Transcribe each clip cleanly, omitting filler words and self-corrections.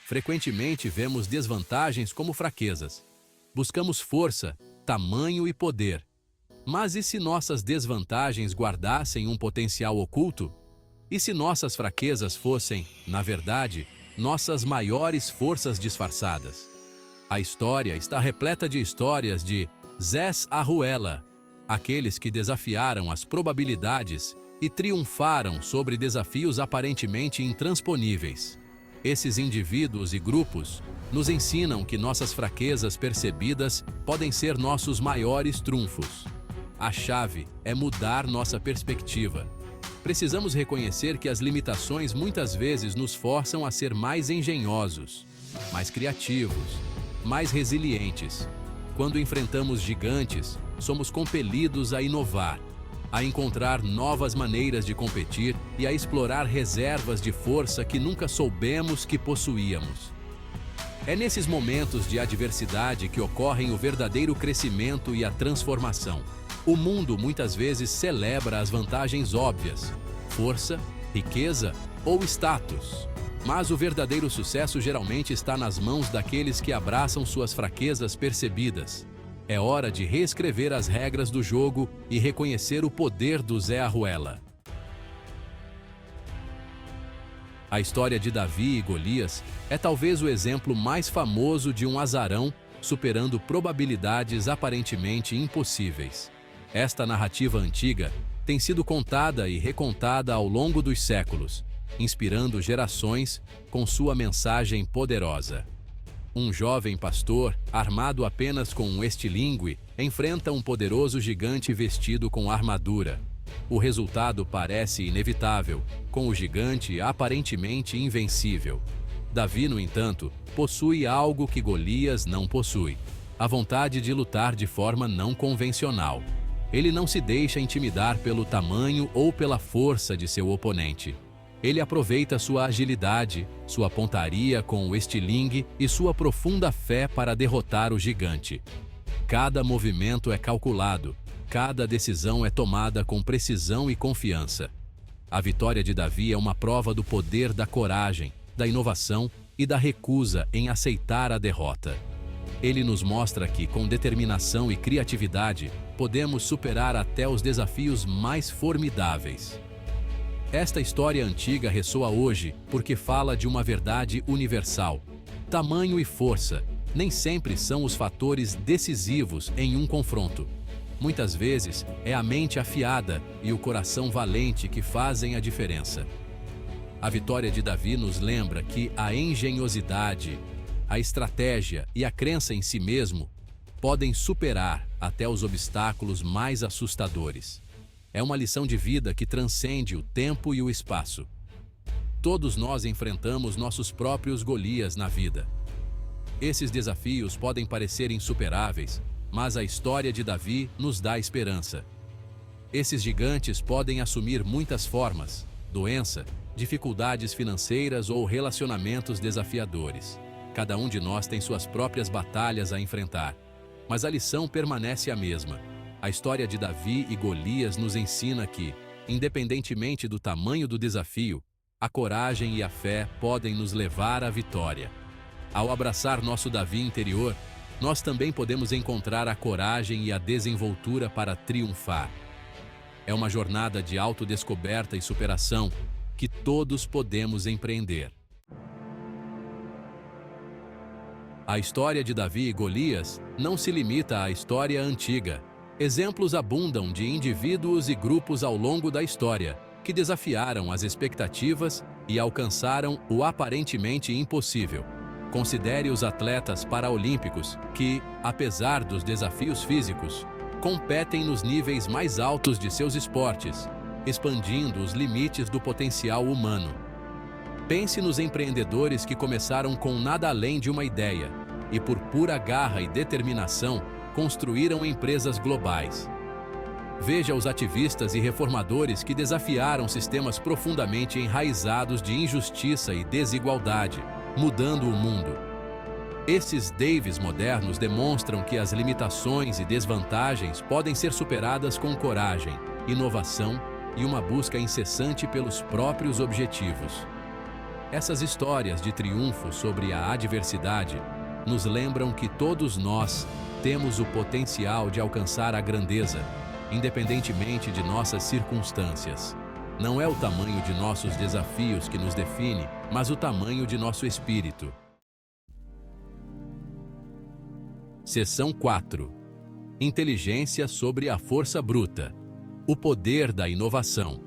Frequentemente vemos desvantagens como fraquezas. Buscamos força, tamanho e poder. Mas e se nossas desvantagens guardassem um potencial oculto? E se nossas fraquezas fossem, na verdade, nossas maiores forças disfarçadas? A história está repleta de histórias de Zés Arruela, aqueles que desafiaram as probabilidades e triunfaram sobre desafios aparentemente intransponíveis. Esses indivíduos e grupos nos ensinam que nossas fraquezas percebidas podem ser nossos maiores trunfos. A chave é mudar nossa perspectiva. Precisamos reconhecer que as limitações muitas vezes nos forçam a ser mais engenhosos, mais criativos, mais resilientes. Quando enfrentamos gigantes, somos compelidos a inovar, a encontrar novas maneiras de competir e a explorar reservas de força que nunca soubemos que possuíamos. É nesses momentos de adversidade que ocorrem o verdadeiro crescimento e a transformação. O mundo muitas vezes celebra as vantagens óbvias, força, riqueza ou status. Mas o verdadeiro sucesso geralmente está nas mãos daqueles que abraçam suas fraquezas percebidas. É hora de reescrever as regras do jogo e reconhecer o poder do Zé Arruela. A história de Davi e Golias é talvez o exemplo mais famoso de um azarão superando probabilidades aparentemente impossíveis. Esta narrativa antiga tem sido contada e recontada ao longo dos séculos, inspirando gerações com sua mensagem poderosa. Um jovem pastor, armado apenas com um estilingue, enfrenta um poderoso gigante vestido com armadura. O resultado parece inevitável, com o gigante aparentemente invencível. Davi, no entanto, possui algo que Golias não possui: a vontade de lutar de forma não convencional. Ele não se deixa intimidar pelo tamanho ou pela força de seu oponente. Ele aproveita sua agilidade, sua pontaria com o estilingue e sua profunda fé para derrotar o gigante. Cada movimento é calculado, cada decisão é tomada com precisão e confiança. A vitória de Davi é uma prova do poder da coragem, da inovação e da recusa em aceitar a derrota. Ele nos mostra que, com determinação e criatividade, podemos superar até os desafios mais formidáveis. Esta história antiga ressoa hoje porque fala de uma verdade universal. Tamanho e força nem sempre são os fatores decisivos em um confronto. Muitas vezes é a mente afiada e o coração valente que fazem a diferença. A vitória de Davi nos lembra que a engenhosidade, a estratégia e a crença em si mesmo podem superar até os obstáculos mais assustadores. É uma lição de vida que transcende o tempo e o espaço. Todos nós enfrentamos nossos próprios Golias na vida. Esses desafios podem parecer insuperáveis, mas a história de Davi nos dá esperança. Esses gigantes podem assumir muitas formas: doença, dificuldades financeiras ou relacionamentos desafiadores. Cada um de nós tem suas próprias batalhas a enfrentar, mas a lição permanece a mesma. A história de Davi e Golias nos ensina que, independentemente do tamanho do desafio, a coragem e a fé podem nos levar à vitória. Ao abraçar nosso Davi interior, nós também podemos encontrar a coragem e a desenvoltura para triunfar. É uma jornada de autodescoberta e superação que todos podemos empreender. A história de Davi e Golias não se limita à história antiga. Exemplos abundam de indivíduos e grupos ao longo da história que desafiaram as expectativas e alcançaram o aparentemente impossível. Considere os atletas paraolímpicos que, apesar dos desafios físicos, competem nos níveis mais altos de seus esportes, expandindo os limites do potencial humano. Pense nos empreendedores que começaram com nada além de uma ideia e, por pura garra e determinação, construíram empresas globais. Veja os ativistas e reformadores que desafiaram sistemas profundamente enraizados de injustiça e desigualdade, mudando o mundo. Esses Davies modernos demonstram que as limitações e desvantagens podem ser superadas com coragem, inovação e uma busca incessante pelos próprios objetivos. Essas histórias de triunfo sobre a adversidade nos lembram que todos nós temos o potencial de alcançar a grandeza, independentemente de nossas circunstâncias. Não é o tamanho de nossos desafios que nos define, mas o tamanho de nosso espírito. Seção 4. Inteligência sobre a força bruta. O poder da inovação.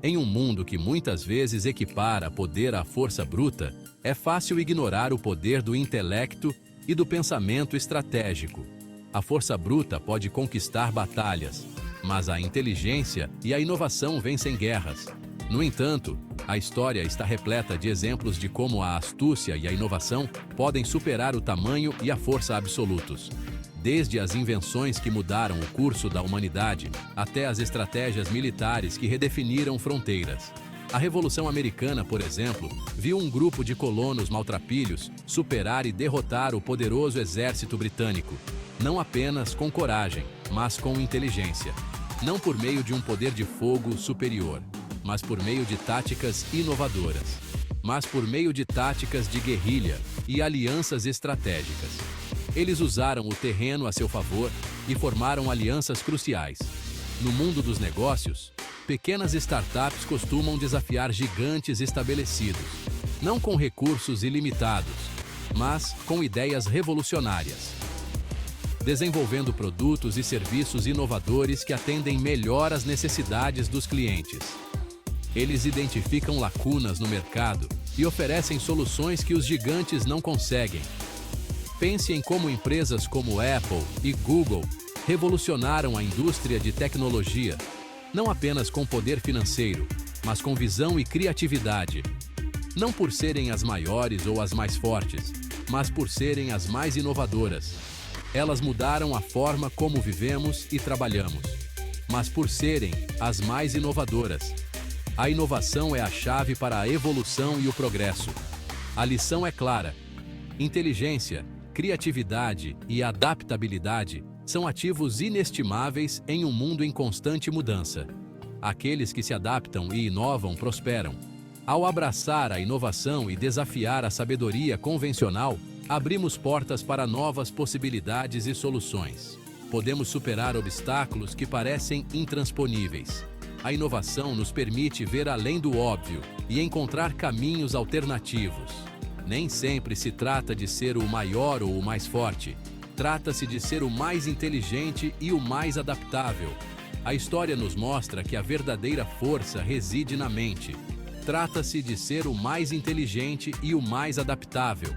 Em um mundo que muitas vezes equipara poder à força bruta, é fácil ignorar o poder do intelecto e do pensamento estratégico. A força bruta pode conquistar batalhas, mas a inteligência e a inovação vencem guerras. No entanto, a história está repleta de exemplos de como a astúcia e a inovação podem superar o tamanho e a força absolutos. Desde as invenções que mudaram o curso da humanidade, até as estratégias militares que redefiniram fronteiras. A Revolução Americana, por exemplo, viu um grupo de colonos maltrapilhos superar e derrotar o poderoso exército britânico, não apenas com coragem, mas com inteligência. Não por meio de um poder de fogo superior, mas por meio de táticas inovadoras. Mas por meio de táticas de guerrilha e alianças estratégicas. Eles usaram o terreno a seu favor e formaram alianças cruciais. No mundo dos negócios, pequenas startups costumam desafiar gigantes estabelecidos, não com recursos ilimitados, mas com ideias revolucionárias, desenvolvendo produtos e serviços inovadores que atendem melhor às necessidades dos clientes. Eles identificam lacunas no mercado e oferecem soluções que os gigantes não conseguem. Pense em como empresas como Apple e Google revolucionaram a indústria de tecnologia, não apenas com poder financeiro, mas com visão e criatividade. Não por serem as maiores ou as mais fortes, mas por serem as mais inovadoras. Elas mudaram a forma como vivemos e trabalhamos, mas por serem as mais inovadoras. A inovação é a chave para a evolução e o progresso. A lição é clara: inteligência, criatividade e adaptabilidade são ativos inestimáveis em um mundo em constante mudança. Aqueles que se adaptam e inovam prosperam. Ao abraçar a inovação e desafiar a sabedoria convencional, abrimos portas para novas possibilidades e soluções. Podemos superar obstáculos que parecem intransponíveis. A inovação nos permite ver além do óbvio e encontrar caminhos alternativos. Nem sempre se trata de ser o maior ou o mais forte. Trata-se de ser o mais inteligente e o mais adaptável. A história nos mostra que a verdadeira força reside na mente. Trata-se de ser o mais inteligente e o mais adaptável.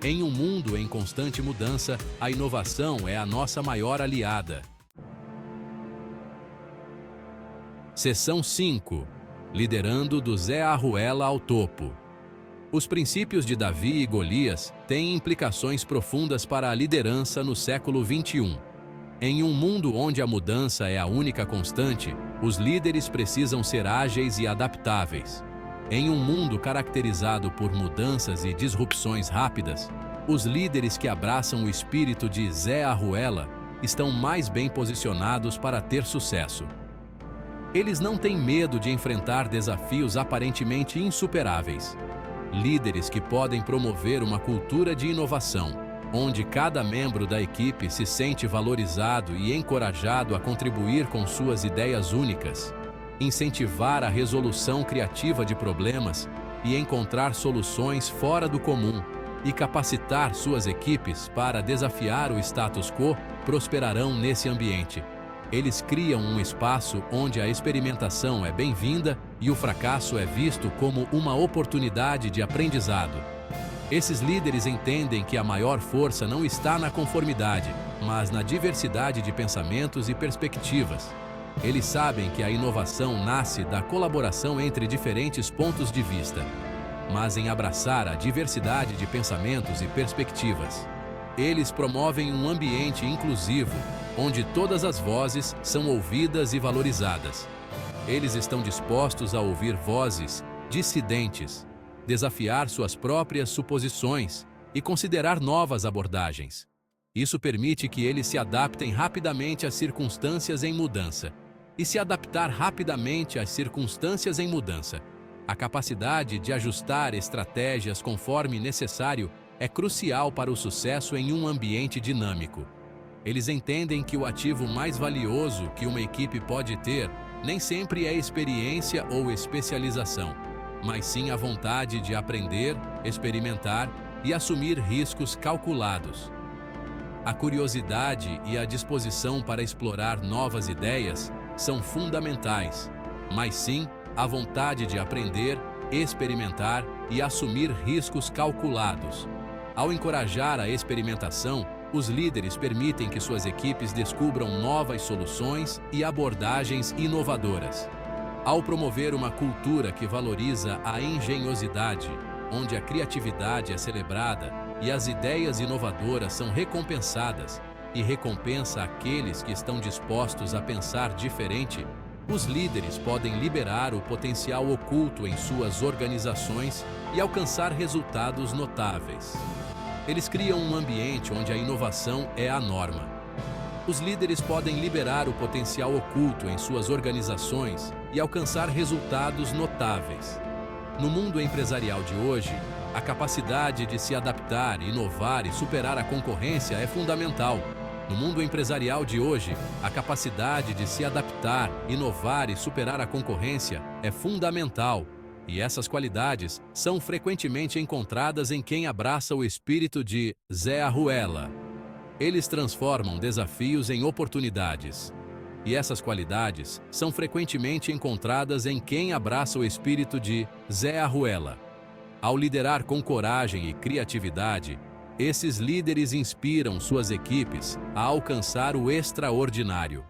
Em um mundo em constante mudança, a inovação é a nossa maior aliada. Seção 5. Liderando do Zé Arruela ao topo. Os princípios de Davi e Golias têm implicações profundas para a liderança no século XXI. Em um mundo onde a mudança é a única constante, os líderes precisam ser ágeis e adaptáveis. Em um mundo caracterizado por mudanças e disrupções rápidas, os líderes que abraçam o espírito de Zé Arruela estão mais bem posicionados para ter sucesso. Eles não têm medo de enfrentar desafios aparentemente insuperáveis. Líderes que podem promover uma cultura de inovação, onde cada membro da equipe se sente valorizado e encorajado a contribuir com suas ideias únicas, incentivar a resolução criativa de problemas e encontrar soluções fora do comum, e capacitar suas equipes para desafiar o status quo, prosperarão nesse ambiente. Eles criam um espaço onde a experimentação é bem-vinda e o fracasso é visto como uma oportunidade de aprendizado. Esses líderes entendem que a maior força não está na conformidade, mas na diversidade de pensamentos e perspectivas. Eles sabem que a inovação nasce da colaboração entre diferentes pontos de vista, mas em abraçar a diversidade de pensamentos e perspectivas. Eles promovem um ambiente inclusivo, onde todas as vozes são ouvidas e valorizadas. Eles estão dispostos a ouvir vozes dissidentes, desafiar suas próprias suposições e considerar novas abordagens. Isso permite que eles se adaptem rapidamente às circunstâncias em mudança. E se adaptar rapidamente às circunstâncias em mudança A capacidade de ajustar estratégias conforme necessário é crucial para o sucesso em um ambiente dinâmico. Eles entendem que o ativo mais valioso que uma equipe pode ter nem sempre é experiência ou especialização, mas sim a vontade de aprender, experimentar e assumir riscos calculados. A curiosidade e a disposição para explorar novas ideias são fundamentais, mas sim a vontade de aprender, experimentar e assumir riscos calculados. Ao encorajar a experimentação, os líderes permitem que suas equipes descubram novas soluções e abordagens inovadoras. Ao promover uma cultura que valoriza a engenhosidade, onde a criatividade é celebrada e as ideias inovadoras são recompensadas, e recompensa aqueles que estão dispostos a pensar diferente, os líderes podem liberar o potencial oculto em suas organizações e alcançar resultados notáveis. Eles criam um ambiente onde a inovação é a norma. Os líderes podem liberar o potencial oculto em suas organizações e alcançar resultados notáveis. No mundo empresarial de hoje, a capacidade de se adaptar, inovar e superar a concorrência é fundamental. No mundo empresarial de hoje, a capacidade de se adaptar, inovar e superar a concorrência é fundamental. E essas qualidades são frequentemente encontradas em quem abraça o espírito de Zé Arruela. Eles transformam desafios em oportunidades. E essas qualidades são frequentemente encontradas em quem abraça o espírito de Zé Arruela. Ao liderar com coragem e criatividade, esses líderes inspiram suas equipes a alcançar o extraordinário.